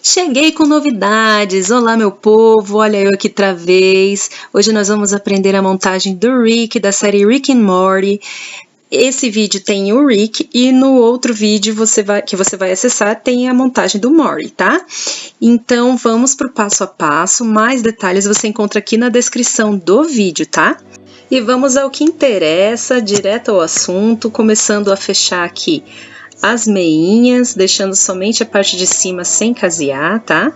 Cheguei com novidades! Olá, meu povo! Olha eu aqui outra vez. Hoje nós vamos aprender a montagem do Rick, da série Rick and Morty. Esse vídeo tem o Rick e no outro vídeo que você vai acessar tem a montagem do Morty, tá? Então vamos para o passo a passo. Mais detalhes você encontra aqui na descrição do vídeo, tá? E vamos ao que interessa, direto ao assunto, começando a fechar aqui as meinhas, deixando somente a parte de cima sem casear, tá?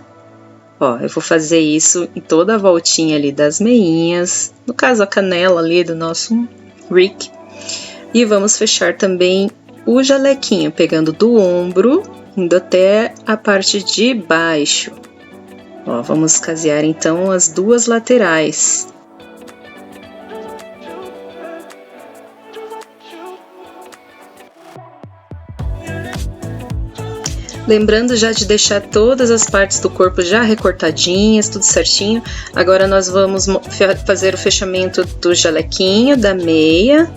Ó, eu vou fazer isso em toda a voltinha ali das meinhas, no caso a canela ali do nosso Rick. E vamos fechar também o jalequinho, pegando do ombro, indo até a parte de baixo. Ó, vamos casear então as duas laterais. Lembrando já de deixar todas as partes do corpo já recortadinhas, tudo certinho. Agora nós vamos fazer o fechamento do jalequinho, da meia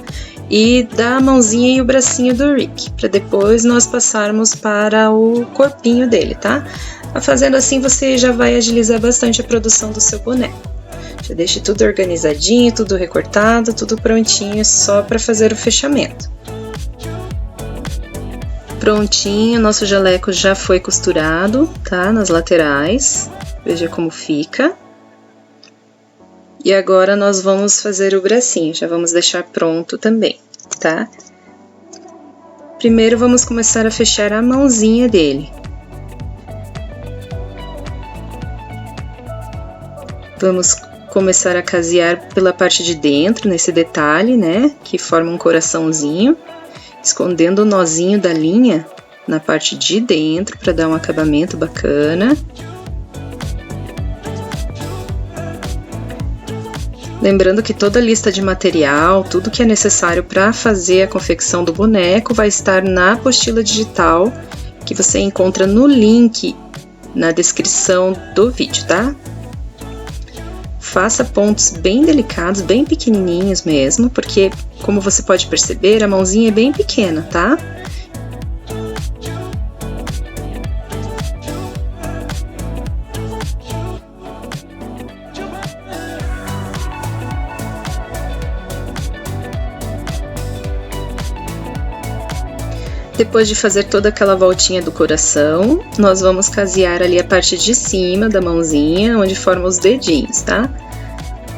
e da mãozinha e o bracinho do Rick, para depois nós passarmos para o corpinho dele, tá? Fazendo assim você já vai agilizar bastante a produção do seu boneco. Já deixe tudo organizadinho, tudo recortado, tudo prontinho, só para fazer o fechamento. Prontinho, nosso jaleco já foi costurado, tá? Nas laterais, veja como fica. E agora nós vamos fazer o bracinho, já vamos deixar pronto também, tá? Primeiro vamos começar a fechar a mãozinha dele. Vamos começar a casear pela parte de dentro, nesse detalhe, né? Que forma um coraçãozinho. Escondendo o nozinho da linha na parte de dentro para dar um acabamento bacana. Lembrando que toda a lista de material, tudo que é necessário para fazer a confecção do boneco vai estar na apostila digital que você encontra no link na descrição do vídeo, tá? Faça pontos bem delicados, bem pequenininhos mesmo, porque, como você pode perceber, a mãozinha é bem pequena, tá? Depois de fazer toda aquela voltinha do coração, nós vamos casear ali a parte de cima da mãozinha, onde forma os dedinhos, tá?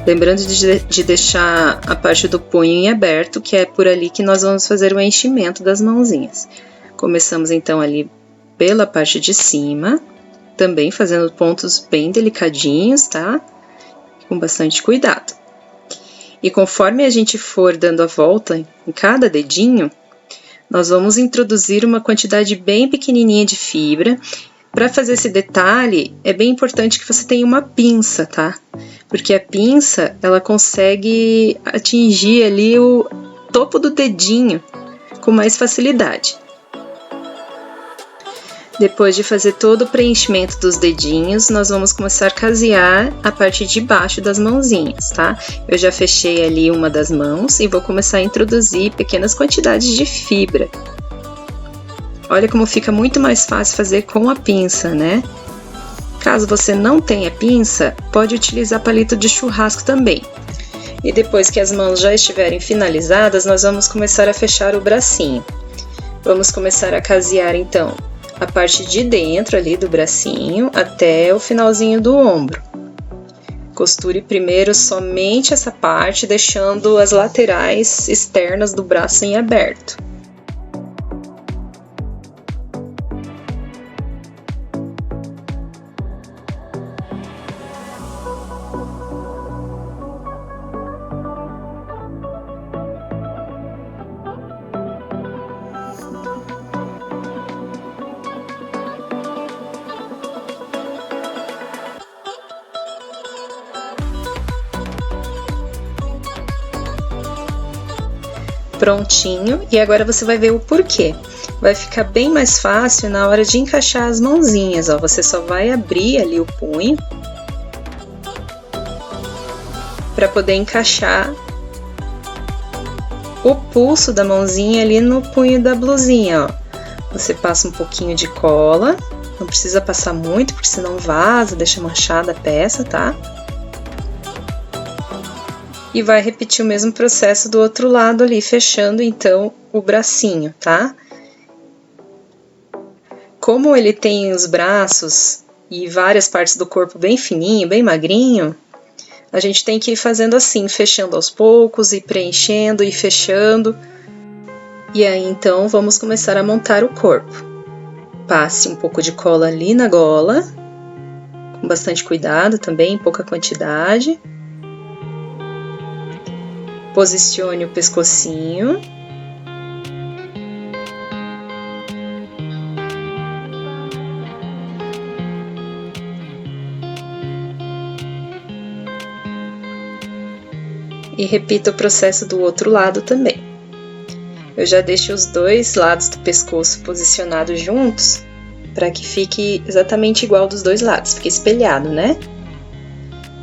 Lembrando de deixar a parte do punho em aberto, que é por ali que nós vamos fazer o enchimento das mãozinhas. Começamos então ali pela parte de cima, também fazendo pontos bem delicadinhos, tá? Com bastante cuidado. E conforme a gente for dando a volta em cada dedinho, nós vamos introduzir uma quantidade bem pequenininha de fibra. Para fazer esse detalhe, é bem importante que você tenha uma pinça, tá? Porque a pinça, ela consegue atingir ali o topo do dedinho com mais facilidade. Depois de fazer todo o preenchimento dos dedinhos, nós vamos começar a casear a parte de baixo das mãozinhas, tá? Eu já fechei ali uma das mãos e vou começar a introduzir pequenas quantidades de fibra. Olha como fica muito mais fácil fazer com a pinça, né? Caso você não tenha pinça, pode utilizar palito de churrasco também. E depois que as mãos já estiverem finalizadas, nós vamos começar a fechar o bracinho. Vamos começar a casear então a parte de dentro ali do bracinho até o finalzinho do ombro. Costure primeiro somente essa parte, deixando as laterais externas do braço em aberto. Prontinho, e agora você vai ver o porquê. Vai ficar bem mais fácil na hora de encaixar as mãozinhas, ó. Você só vai abrir ali o punho para poder encaixar o pulso da mãozinha ali no punho da blusinha, ó. Você passa um pouquinho de cola Não precisa passar muito, porque senão vaza, deixa manchada a peça, tá? E vai repetir o mesmo processo do outro lado ali, fechando então o bracinho, tá? Como ele tem os braços e várias partes do corpo bem fininho, bem magrinho, a gente tem que ir fazendo assim, fechando aos poucos e preenchendo e fechando. E aí então vamos começar a montar o corpo. Passe um pouco de cola ali na gola, com bastante cuidado também, pouca quantidade. Posicione o pescocinho. E repita o processo do outro lado também. Eu já deixo os dois lados do pescoço posicionados juntos, para que fique exatamente igual dos dois lados, fique espelhado, né?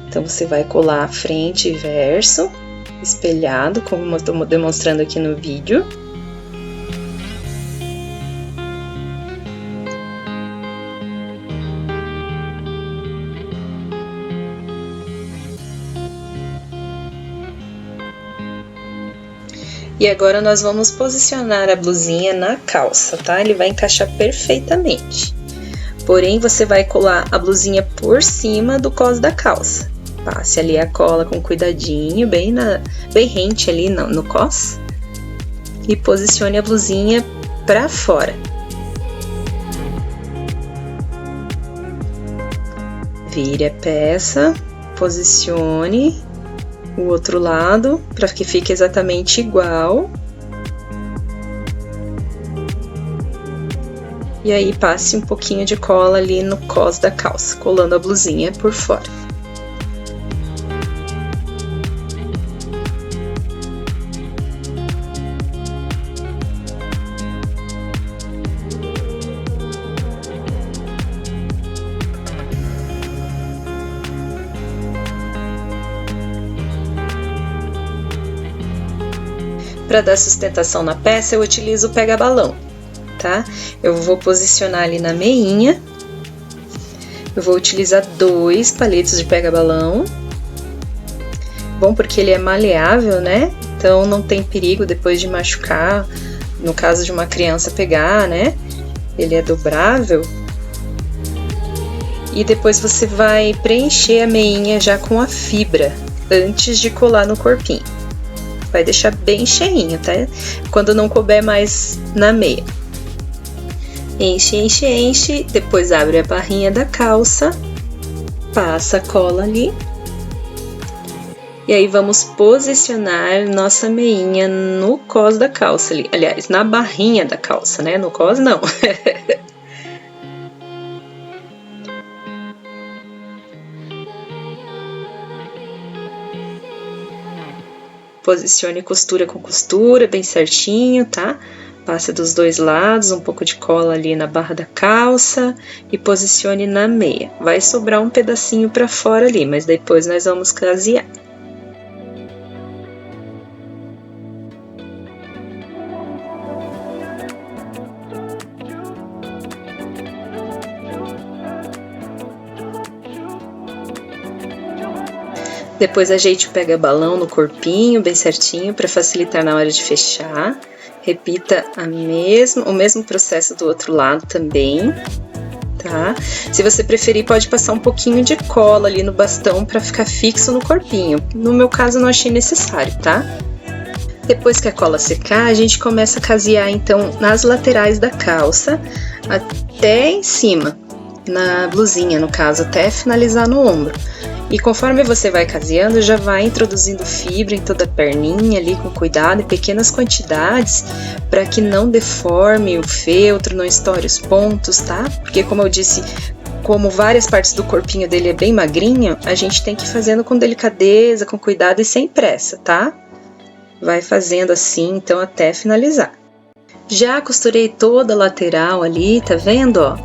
Então, você vai colar frente e verso, espelhado, como eu estou demonstrando aqui no vídeo. E agora nós vamos posicionar a blusinha na calça, tá? Ele vai encaixar perfeitamente. Porém, você vai colar a blusinha por cima do cós da calça. Passe ali a cola com cuidadinho, bem rente ali no cós. E posicione a blusinha pra fora. Vire a peça, posicione o outro lado, para que fique exatamente igual. E aí, passe um pouquinho de cola ali no cós da calça, colando a blusinha por fora. Para dar sustentação na peça, eu utilizo o pega-balão, tá? Eu vou posicionar ali na meinha. Eu vou utilizar 2 palitos de pega-balão. Bom, porque ele é maleável, né? Então não tem perigo depois de machucar, no caso de uma criança pegar, né? Ele é dobrável. E depois você vai preencher a meinha já com a fibra, antes de colar no corpinho. Vai deixar bem cheinho, tá? Quando não couber mais na meia. Enche, enche, enche. Depois abre a barrinha da calça. Passa a cola ali. E aí vamos posicionar nossa meinha no cós da calça ali. Aliás, na barrinha da calça, né? No cós não. Posicione costura com costura, bem certinho, tá? Passe dos dois lados, um pouco de cola ali na barra da calça e posicione na meia. Vai sobrar um pedacinho pra fora ali, mas depois nós vamos casear. Depois ajeite o pega-balão no corpinho, bem certinho, para facilitar na hora de fechar. Repita o mesmo processo do outro lado também, tá? Se você preferir, pode passar um pouquinho de cola ali no bastão para ficar fixo no corpinho. No meu caso, não achei necessário, tá? Depois que a cola secar, a gente começa a casear, então, nas laterais da calça, até em cima, na blusinha, no caso, até finalizar no ombro. E conforme você vai caseando, já vai introduzindo fibra em toda a perninha ali com cuidado, em pequenas quantidades, para que não deforme o feltro, não estoure os pontos, tá? Porque como eu disse, como várias partes do corpinho dele é bem magrinho, a gente tem que ir fazendo com delicadeza, com cuidado e sem pressa, tá? Vai fazendo assim, então, até finalizar. Já costurei toda a lateral ali, tá vendo, ó?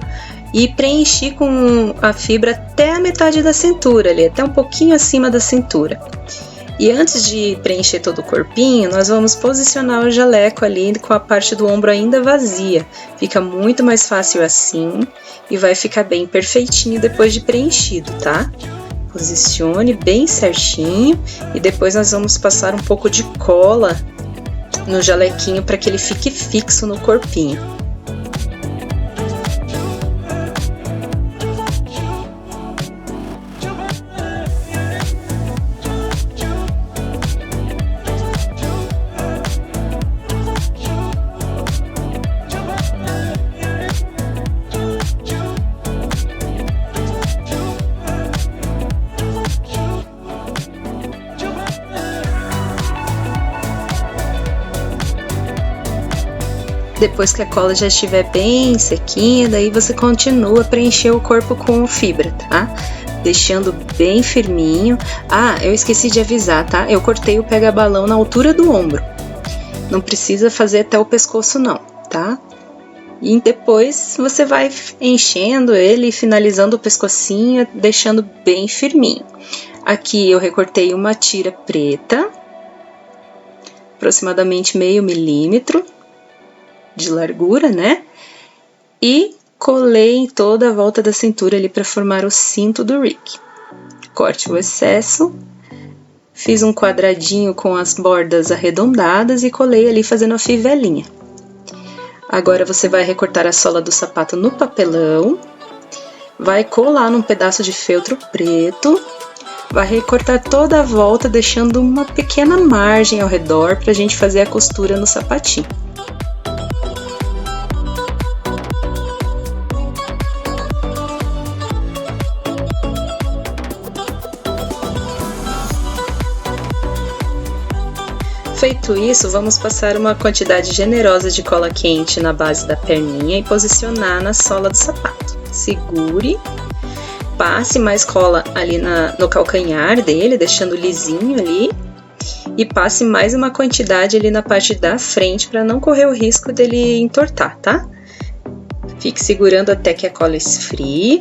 E preenchi com a fibra até a metade da cintura ali, até um pouquinho acima da cintura. E antes de preencher todo o corpinho, nós vamos posicionar o jaleco ali com a parte do ombro ainda vazia. Fica muito mais fácil assim e vai ficar bem perfeitinho depois de preenchido, tá? Posicione bem certinho e depois nós vamos passar um pouco de cola no jalequinho para que ele fique fixo no corpinho. Depois que a cola já estiver bem sequinha, daí você continua a preencher o corpo com fibra, tá? Deixando bem firminho. Ah, eu esqueci de avisar, tá? Eu cortei o pega-balão na altura do ombro. Não precisa fazer até o pescoço não, tá? E depois você vai enchendo ele, finalizando o pescocinho, deixando bem firminho. Aqui eu recortei uma tira preta, aproximadamente meio milímetro de largura, né? E colei em toda a volta da cintura ali para formar o cinto do Rick. Corte o excesso, fiz um quadradinho com as bordas arredondadas e colei ali fazendo a fivelinha. Agora você vai recortar a sola do sapato no papelão, vai colar num pedaço de feltro preto, vai recortar toda a volta deixando uma pequena margem ao redor para a gente fazer a costura no sapatinho. Feito isso, vamos passar uma quantidade generosa de cola quente na base da perninha e posicionar na sola do sapato. Segure, passe mais cola ali no calcanhar dele, deixando lisinho ali, e passe mais uma quantidade ali na parte da frente para não correr o risco dele entortar, tá? Fique segurando até que a cola esfrie.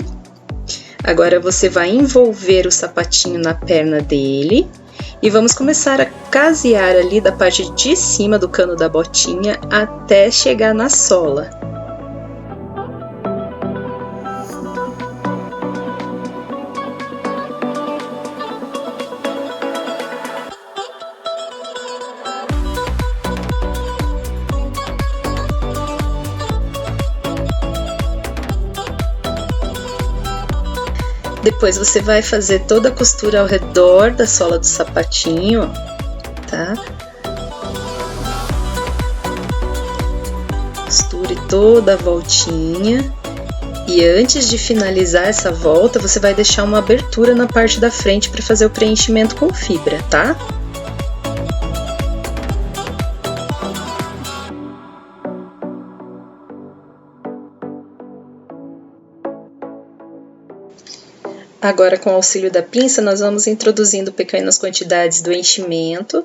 Agora você vai envolver o sapatinho na perna dele. E vamos começar a casear ali da parte de cima do cano da botinha até chegar na sola. Depois você vai fazer toda a costura ao redor da sola do sapatinho, tá? Costure toda a voltinha. E antes de finalizar essa volta, você vai deixar uma abertura na parte da frente para fazer o preenchimento com fibra, tá? Agora, com o auxílio da pinça, nós vamos introduzindo pequenas quantidades do enchimento,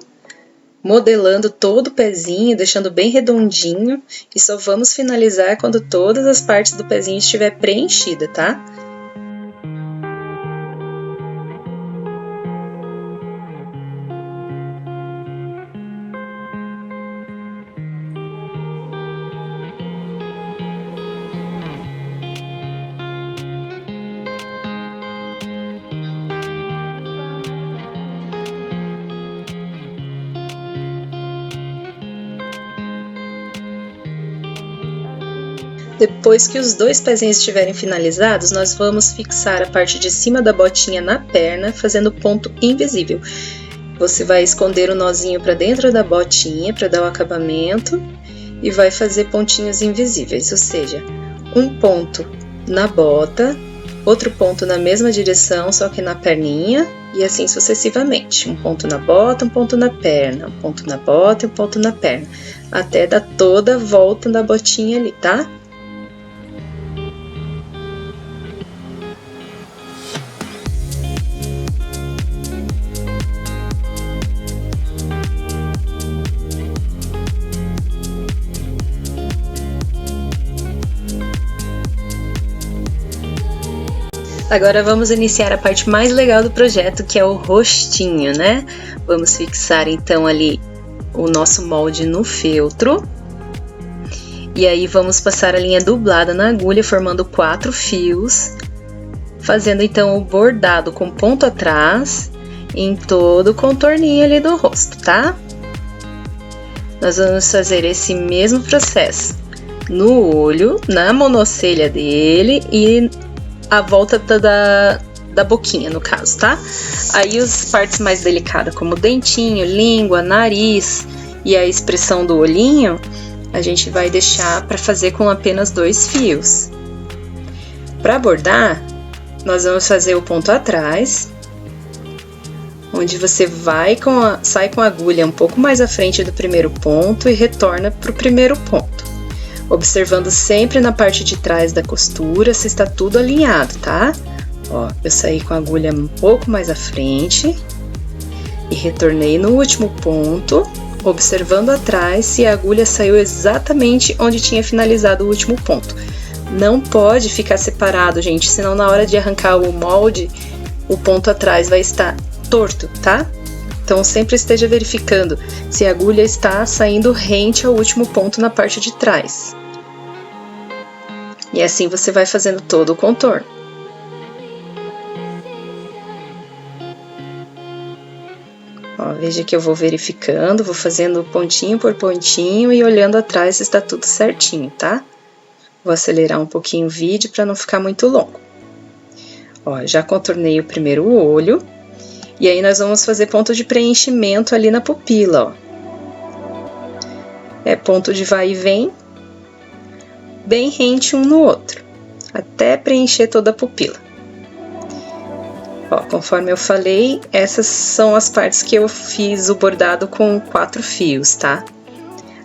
modelando todo o pezinho, deixando bem redondinho, e só vamos finalizar quando todas as partes do pezinho estiver preenchida, tá? Depois que os dois pezinhos estiverem finalizados, nós vamos fixar a parte de cima da botinha na perna, fazendo ponto invisível. Você vai esconder o nozinho para dentro da botinha para dar o acabamento e vai fazer pontinhos invisíveis, ou seja, um ponto na bota, outro ponto na mesma direção, só que na perninha, e assim sucessivamente. Um ponto na bota, um ponto na perna, um ponto na bota e um ponto na perna, até dar toda a volta da botinha ali, tá? Agora vamos iniciar a parte mais legal do projeto, que é o rostinho, né? Vamos fixar então ali o nosso molde no feltro. E aí vamos passar a linha dublada na agulha, formando 4 fios, fazendo então o bordado com ponto atrás em todo o contorninho ali do rosto, tá? Nós vamos fazer esse mesmo processo no olho, na monocelha dele e a volta da boquinha, no caso, tá? Aí as partes mais delicadas, como dentinho, língua, nariz e a expressão do olhinho, a gente vai deixar para fazer com apenas 2 fios. Para bordar, nós vamos fazer o ponto atrás, onde você sai com a agulha um pouco mais à frente do primeiro ponto e retorna para o primeiro ponto, observando sempre na parte de trás da costura se está tudo alinhado, tá? Ó, eu saí com a agulha um pouco mais à frente e retornei no último ponto, observando atrás se a agulha saiu exatamente onde tinha finalizado o último ponto. Não pode ficar separado, gente, senão na hora de arrancar o molde, o ponto atrás vai estar torto, tá? Então sempre esteja verificando se a agulha está saindo rente ao último ponto na parte de trás. E assim você vai fazendo todo o contorno. Ó, veja que eu vou verificando, vou fazendo pontinho por pontinho e olhando atrás se está tudo certinho, tá? Vou acelerar um pouquinho o vídeo para não ficar muito longo. Ó, já contornei o primeiro olho. E aí nós vamos fazer ponto de preenchimento ali na pupila, ó. É ponto de vai e vem, bem rente um no outro, até preencher toda a pupila. Ó, conforme eu falei, essas são as partes que eu fiz o bordado com 4 fios, tá?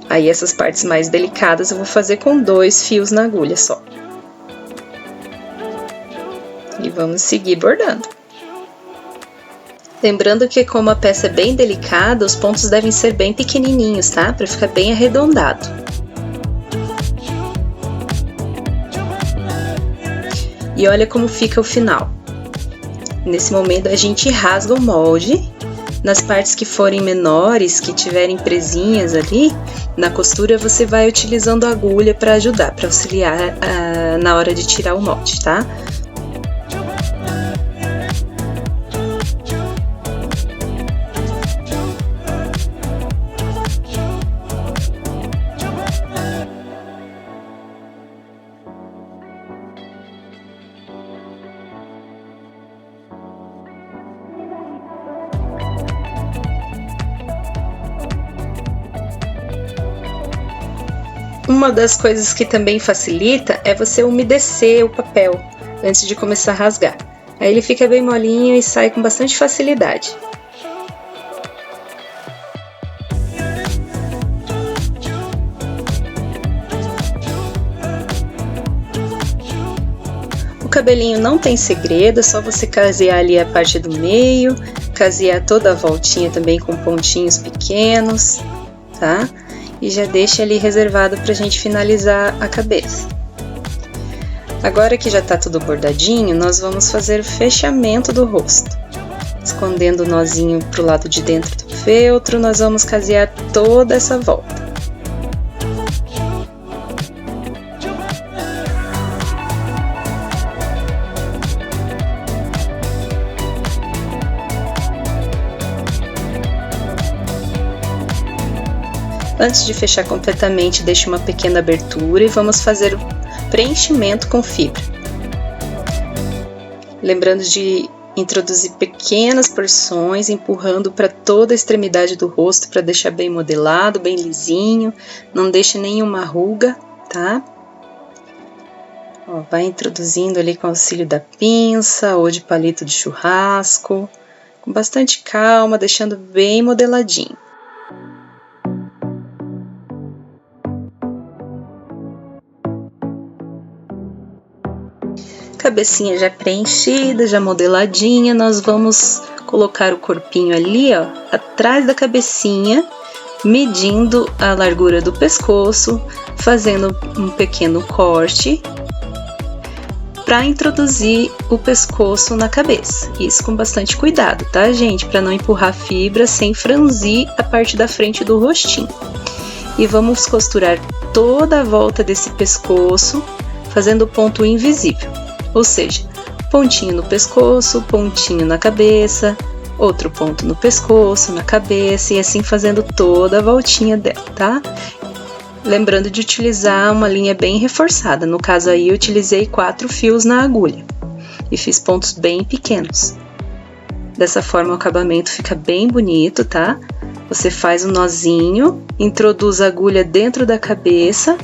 Aí essas partes mais delicadas eu vou fazer com 2 fios na agulha só. E vamos seguir bordando. Lembrando que como a peça é bem delicada, os pontos devem ser bem pequenininhos, tá? Para ficar bem arredondado. E olha como fica o final. Nesse momento a gente rasga o molde. Nas partes que forem menores, que tiverem presinhas ali, na costura você vai utilizando a agulha para ajudar, para auxiliar na hora de tirar o molde, tá? Uma das coisas que também facilita é você umedecer o papel antes de começar a rasgar. Aí ele fica bem molinho e sai com bastante facilidade. O cabelinho não tem segredo, é só você casear ali a parte do meio, casear toda a voltinha também com pontinhos pequenos, tá? E já deixa ali reservado pra gente finalizar a cabeça. Agora que já tá tudo bordadinho, nós vamos fazer o fechamento do rosto. Escondendo o nozinho pro lado de dentro do feltro, nós vamos casear toda essa volta. Antes de fechar completamente, deixe uma pequena abertura e vamos fazer o preenchimento com fibra. Lembrando de introduzir pequenas porções, empurrando para toda a extremidade do rosto para deixar bem modelado, bem lisinho, não deixe nenhuma ruga, tá? Ó, vai introduzindo ali com o auxílio da pinça ou de palito de churrasco, com bastante calma, deixando bem modeladinho. Cabecinha já preenchida, já modeladinha, nós vamos colocar o corpinho ali, ó, atrás da cabecinha, medindo a largura do pescoço, fazendo um pequeno corte, para introduzir o pescoço na cabeça. Isso com bastante cuidado, tá, gente? Para não empurrar a fibra sem franzir a parte da frente do rostinho. E vamos costurar toda a volta desse pescoço, fazendo ponto invisível. Ou seja, pontinho no pescoço, pontinho na cabeça, outro ponto no pescoço, na cabeça, e assim fazendo toda a voltinha dela, tá? Lembrando de utilizar uma linha bem reforçada. No caso aí, eu utilizei 4 fios na agulha e fiz pontos bem pequenos. Dessa forma, o acabamento fica bem bonito, tá? Você faz um nozinho, introduz a agulha dentro da cabeça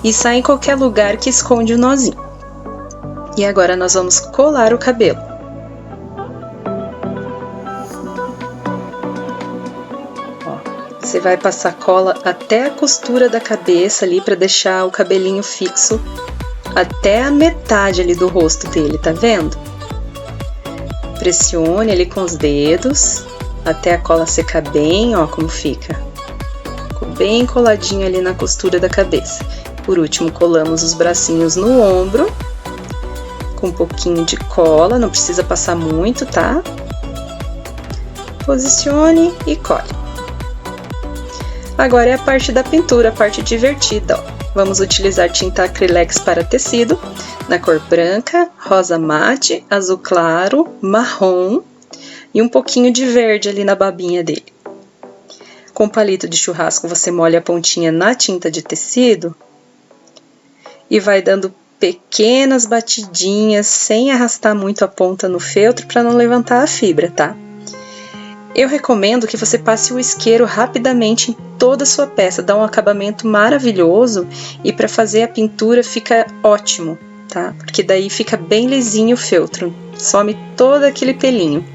e sai em qualquer lugar que esconde o nozinho. E agora nós vamos colar o cabelo. Você vai passar cola até a costura da cabeça ali para deixar o cabelinho fixo até a metade ali do rosto dele, tá vendo? Pressione ali com os dedos até a cola secar bem, ó como fica. Ficou bem coladinho ali na costura da cabeça. Por último, colamos os bracinhos no ombro com um pouquinho de cola, não precisa passar muito, tá? Posicione e cole. Agora é a parte da pintura, a parte divertida, ó. Vamos utilizar tinta acrylex para tecido, na cor branca, rosa mate, azul claro, marrom e um pouquinho de verde ali na babinha dele. Com palito de churrasco você molha a pontinha na tinta de tecido e vai dando pequenas batidinhas sem arrastar muito a ponta no feltro para não levantar a fibra, tá? Eu recomendo que você passe o isqueiro rapidamente em toda a sua peça, dá um acabamento maravilhoso e para fazer a pintura fica ótimo, tá? Porque daí fica bem lisinho o feltro, some todo aquele pelinho.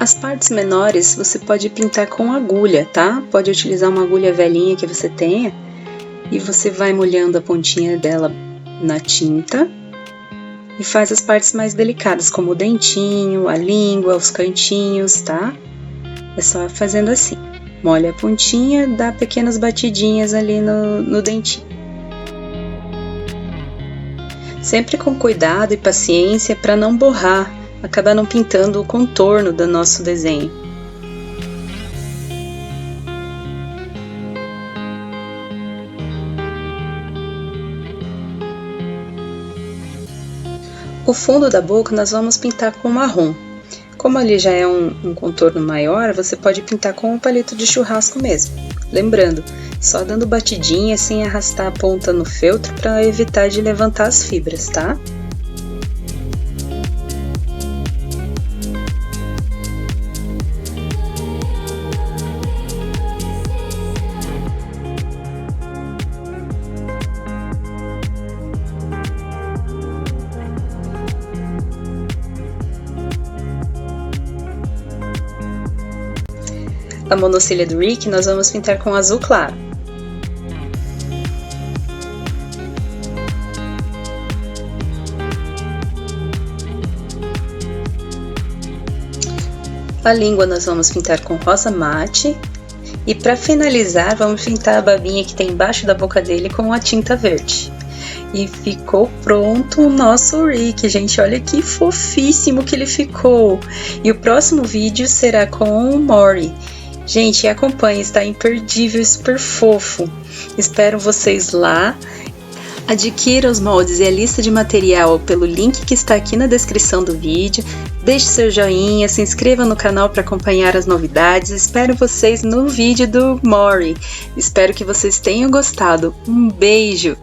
As partes menores você pode pintar com agulha, tá? Pode utilizar uma agulha velhinha que você tenha e você vai molhando a pontinha dela na tinta e faz as partes mais delicadas, como o dentinho, a língua, os cantinhos, tá? É só fazendo assim, molha a pontinha, dá pequenas batidinhas ali no dentinho. Sempre com cuidado e paciência para não borrar, acabar não pintando o contorno do nosso desenho. O fundo da boca nós vamos pintar com marrom. Como ali já é um contorno maior, você pode pintar com um palito de churrasco mesmo. Lembrando, só dando batidinha sem arrastar a ponta no feltro para evitar de levantar as fibras, tá? A monocelha do Rick nós vamos pintar com azul claro. A língua nós vamos pintar com rosa mate. E para finalizar, vamos pintar a babinha que tem embaixo da boca dele com a tinta verde. E ficou pronto o nosso Rick, gente, olha que fofíssimo que ele ficou. E o próximo vídeo será com o Morty. Gente, acompanhe, está imperdível, super fofo. Espero vocês lá. Adquira os moldes e a lista de material pelo link que está aqui na descrição do vídeo. Deixe seu joinha, se inscreva no canal para acompanhar as novidades. Espero vocês no vídeo do Morty. Espero que vocês tenham gostado. Um beijo!